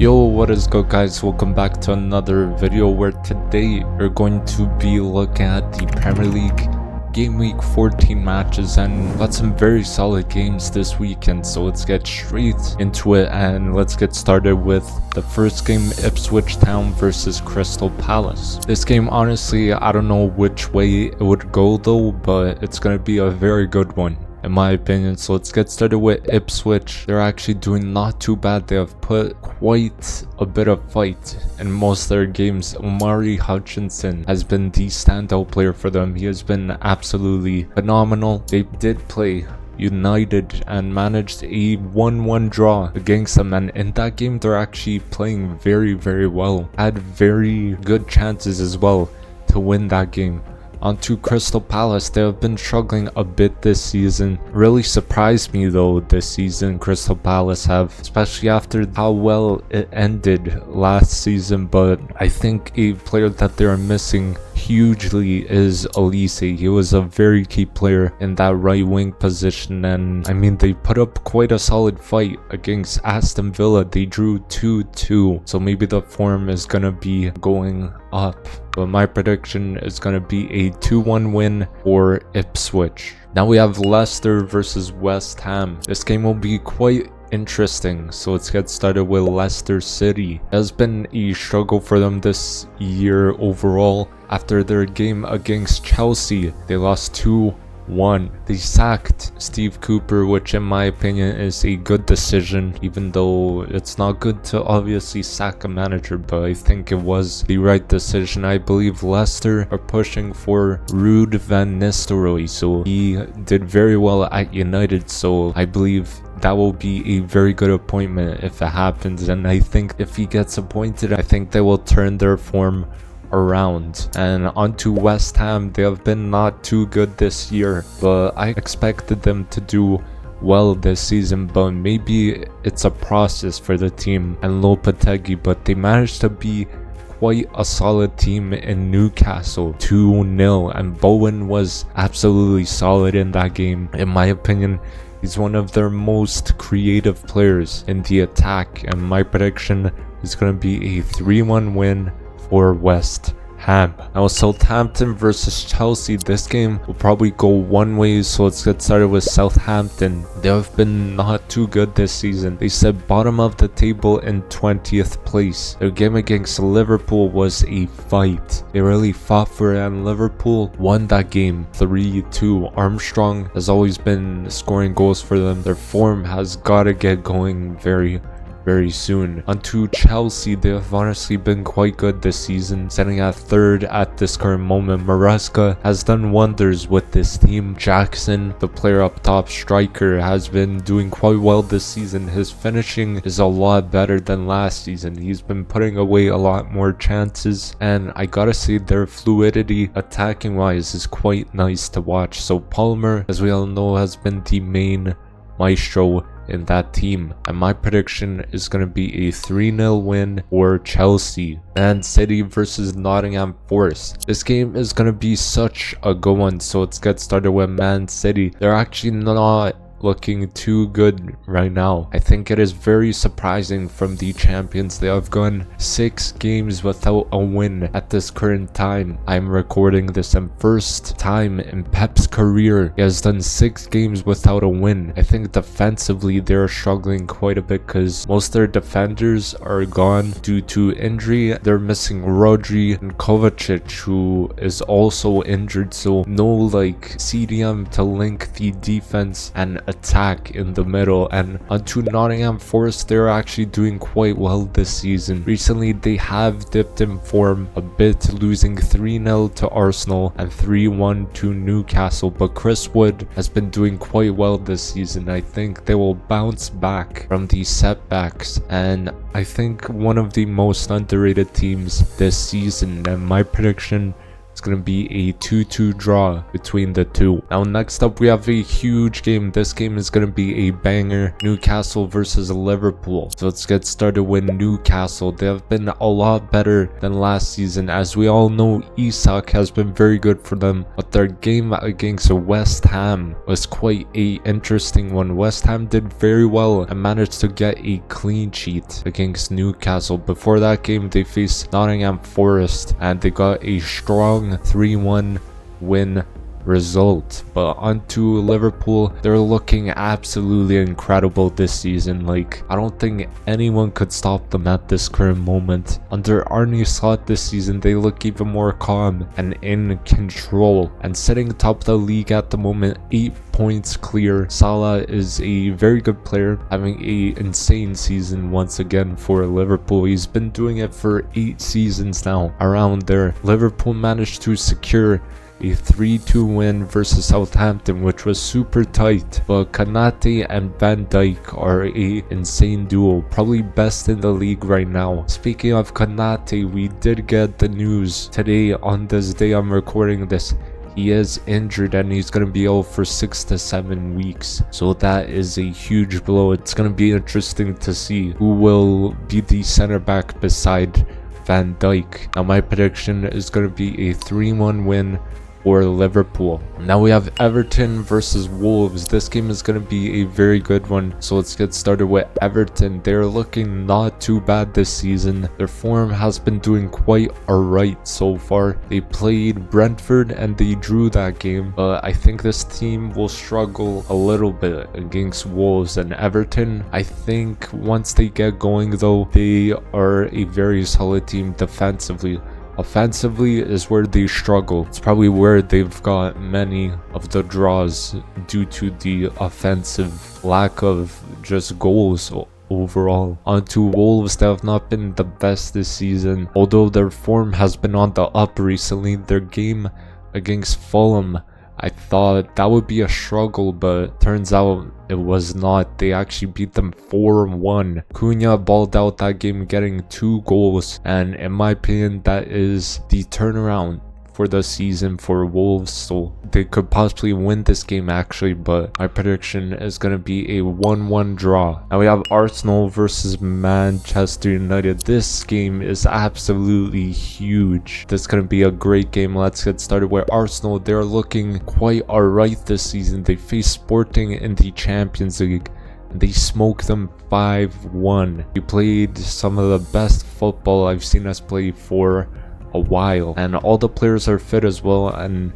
Yo, what is good guys? Welcome back to another video where today we're going to be looking at the Premier League Game Week 14 matches and got some very solid games this weekend. So let's get straight into it and let's get started with the first game, Ipswich Town versus Crystal Palace. This game, honestly, I don't know which way it would go though, but it's going to be a very good one in my opinion. So let's get started with Ipswich. They're actually doing not too bad. They have put quite a bit of fight in most of their games. Omari Hutchinson has been the standout player for them. He has been absolutely phenomenal. They did play United and managed a 1-1 draw against them, and in that game they're actually playing very well. Had very good chances as well to win that game. Onto Crystal Palace, they have been struggling a bit this season. Really surprised me though this season, Crystal Palace have, especially after how well it ended last season. But I think a player that they're missing hugely is Elise. He was a very key player in that right wing position, and I mean they put up quite a solid fight against Aston Villa. They drew 2-2, so maybe the form is gonna be going up, but my prediction is gonna be a 2-1 win for Ipswich. Now we have Leicester versus West Ham. This game will be quite interesting, so let's get started with Leicester City. It has been a struggle for them this year overall. After their game against Chelsea, they lost 2-1. They sacked Steve Cooper, which in my opinion is a good decision, even though it's not good to obviously sack a manager, but I think it was the right decision. I believe Leicester are pushing for Ruud van Nistelrooy, so he did very well at United, so I believe that will be a very good appointment if it happens. And I think if he gets appointed, I think they will turn their form around. And onto West Ham, they have been not too good this year, but I expected them to do well this season, but maybe it's a process for the team and Lopetegui. But they managed to be quite a solid team in Newcastle, 2-0, and Bowen was absolutely solid in that game. In my opinion, he's one of their most creative players in the attack, and my prediction is going to be a 3-1 win for West Ham. Now Southampton versus Chelsea. This game will probably go one way, so let's get started with Southampton. They have been not too good this season. They sit bottom of the table in 20th place. Their game against Liverpool was a fight. They really fought for it, and Liverpool won that game 3-2. Armstrong has always been scoring goals for them. Their form has got to get going very soon. Onto Chelsea, they have honestly been quite good this season, sitting at third at this current moment. Maresca has done wonders with this team. Jackson, the player up top, striker, has been doing quite well this season. His finishing is a lot better than last season. He's been putting away a lot more chances, and I gotta say their fluidity attacking wise is quite nice to watch. So Palmer, as we all know, has been the main maestro in that team, and my prediction is going to be a 3-0 win for Chelsea. Man City versus Nottingham Forest. This game is going to be such a good one, so let's get started with Man City. They're actually not looking too good right now. I think it is very surprising from the champions. They have gone 6 games without a win at this current time. I'm recording this, and first time in Pep's career he has done 6 games without a win. I think defensively they're struggling quite a bit because most of their defenders are gone due to injury. They're missing Rodri and Kovacic, who is also injured, so no like CDM to link the defense and attack in the middle. And onto Nottingham Forest, they're actually doing quite well this season. Recently they have dipped in form a bit, losing 3-0 to Arsenal and 3-1 to Newcastle, but Chris Wood has been doing quite well this season. I think they will bounce back from these setbacks, and I think one of the most underrated teams this season, and my prediction is It's going to be a 2-2 draw between the two. Now next up we have a huge game. This game is going to be a banger. Newcastle versus Liverpool. So let's get started with Newcastle. They have been a lot better than last season. As we all know, Isak has been very good for them, but their game against West Ham was quite a interesting one. West Ham did very well and managed to get a clean sheet against Newcastle. Before that game they faced Nottingham Forest and they got a strong 3-1 win result. But onto Liverpool, they're looking absolutely incredible this season. Like, I don't think anyone could stop them at this current moment. Under Arne Slot this season, they look even more calm and in control and sitting top of the league at the moment, 8 points clear. Salah is a very good player, having a insane season once again for Liverpool. He's been doing it for 8 seasons now. Around there, Liverpool managed to secure a 3-2 win versus Southampton, which was super tight, but Konate and Van Dijk are a insane duo, probably best in the league right now. Speaking of Konate, we did get the news today. On this day I'm recording this, he is injured and he's going to be out for 6 to 7 weeks. So that is a huge blow. It's going to be interesting to see who will be the center back beside Van Dijk. Now my prediction is going to be a 3-1 win for Liverpool. Now we have Everton versus Wolves. This game is going to be a very good one. So let's get started with Everton. They're looking not too bad this season. Their form has been doing quite alright so far. They played Brentford and they drew that game, but I think this team will struggle a little bit against Wolves. And Everton, I think once they get going though, they are a very solid team defensively. Offensively is where they struggle. It's probably where they've got many of the draws due to the offensive lack of just goals overall. Onto Wolves, they have not been the best this season, although their form has been on the up recently. Their game against Fulham, I thought that would be a struggle, but turns out it was not. They actually beat them 4-1. Cunha balled out that game, getting 2 goals, and in my opinion that is the turnaround for the season for Wolves. So they could possibly win this game actually, but my prediction is going to be a 1-1 draw. Now we have Arsenal versus Manchester United. This game is absolutely huge. This is going to be a great game. Let's get started with Arsenal. They're looking quite alright this season. They faced Sporting in the Champions League and they smoked them 5-1. We played some of the best football I've seen us play for a while, and all the players are fit as well, and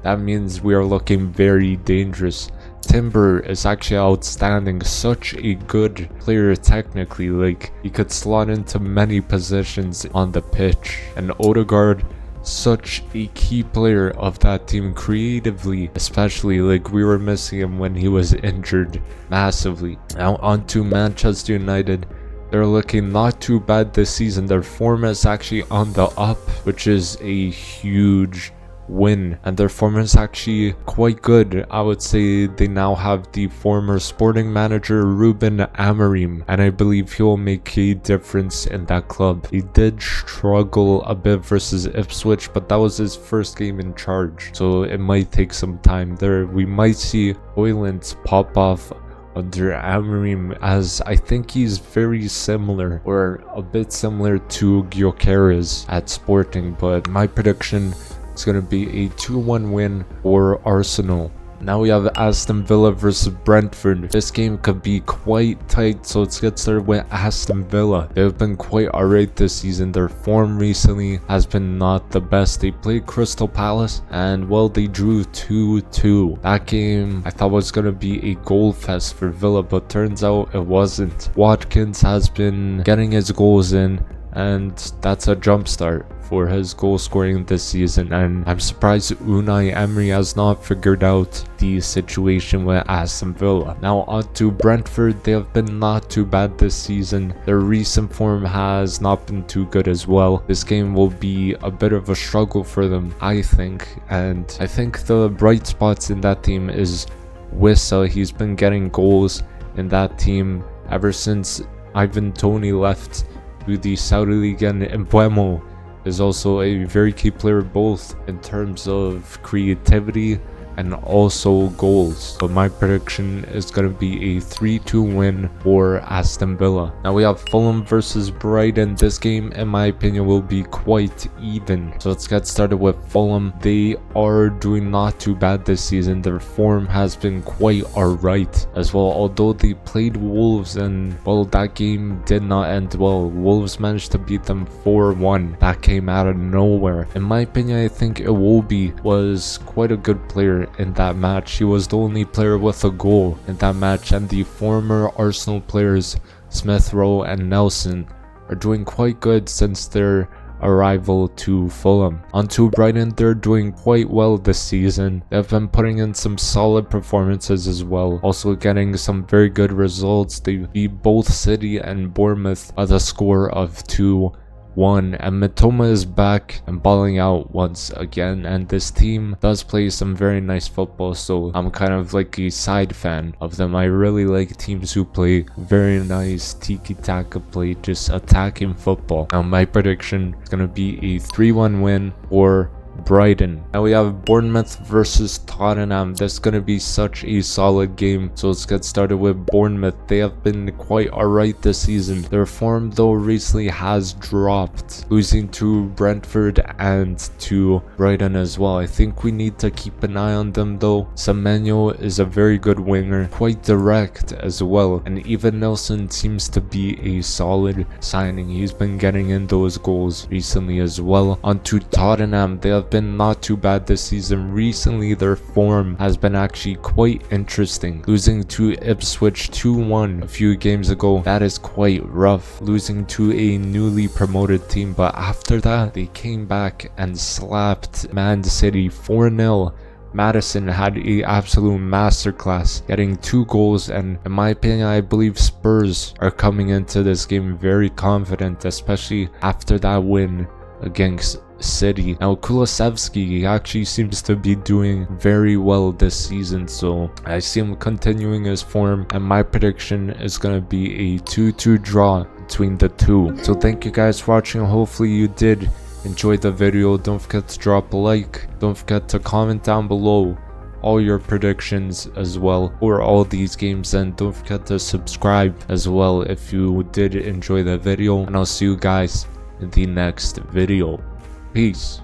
that means we are looking very dangerous. Timber is actually outstanding, such a good player technically. Like, he could slot into many positions on the pitch. And Odegaard, such a key player of that team creatively, especially. Like, we were missing him when he was injured massively. Now onto Manchester United. They're looking not too bad this season. Their form is actually on the up, which is a huge win, and their form is actually quite good. I would say they now have the former Sporting manager Ruben Amorim, and I believe he will make a difference in that club. He did struggle a bit versus Ipswich, but that was his first game in charge, so it might take some time there. We might see Hoyland pop off under Amorim, as I think he's very similar, or a bit similar to Gyökeres at Sporting, but my prediction is going to be a 2-1 win for Arsenal. Now we have Aston Villa versus Brentford. This game could be quite tight, so let's get started with Aston Villa. They've been quite alright this season. Their form recently has been not the best. They played Crystal Palace and, well, they drew 2-2. That game I thought was going to be a goal fest for Villa, but turns out it wasn't. Watkins has been getting his goals in, and that's a jump start for his goal scoring this season, and I'm surprised Unai Emery has not figured out the situation with Aston Villa. Now on to Brentford. They have been not too bad this season. Their recent form has not been too good as well. This game will be a bit of a struggle for them, I think, and I think the bright spots in that team is Wissa. He's been getting goals in that team ever since Ivan Toney left to the Saudi League, and Mbeumo is also a very key player both in terms of creativity and also goals. But my prediction is going to be a 3-2 win for Aston Villa. Now we have Fulham versus Brighton. This game, in my opinion, will be quite even. So let's get started with Fulham. They are doing not too bad this season. Their form has been quite alright as well. Although they played Wolves and, well, that game did not end well. Wolves managed to beat them 4-1. That came out of nowhere. In my opinion, I think Iwobi was quite a good player in that match. He was the only player with a goal in that match, and the former Arsenal players Smith Rowe and Nelson are doing quite good since their arrival to Fulham. Onto Brighton, they're doing quite well this season. They've been putting in some solid performances as well, also getting some very good results. They beat both City and Bournemouth by the score of 2-1, and Mitoma is back and balling out once again, and this team does play some very nice football, so I'm kind of like a side fan of them. I really like teams who play very nice tiki-taka play, just attacking football. Now my prediction is going to be a 3-1 win for Brighton. Now we have Bournemouth versus Tottenham. This is going to be such a solid game, so let's get started with Bournemouth. They have been quite alright this season. Their form though recently has dropped, losing to Brentford and to Brighton as well. I think we need to keep an eye on them though. Semenyo is a very good winger, quite direct as well, and even Nelson seems to be a solid signing. He's been getting in those goals recently as well. Onto Tottenham, they have been not too bad this season. Recently their form has been actually quite interesting, losing to Ipswich 2-1 a few games ago. That is quite rough, losing to a newly promoted team, but after that they came back and slapped Man City 4-0. Maddison had an absolute masterclass, getting 2 goals, and in my opinion, I believe Spurs are coming into this game very confident, especially after that win against City. Now Kulusevski actually seems to be doing very well this season, so I see him continuing his form, and my prediction is going to be a 2-2 draw between the two. So thank you guys for watching. Hopefully you did enjoy the video. Don't forget to drop a like. Don't forget to comment down below all your predictions as well for all these games, and don't forget to subscribe as well if you did enjoy the video, and I'll see you guys in the next video. Peace.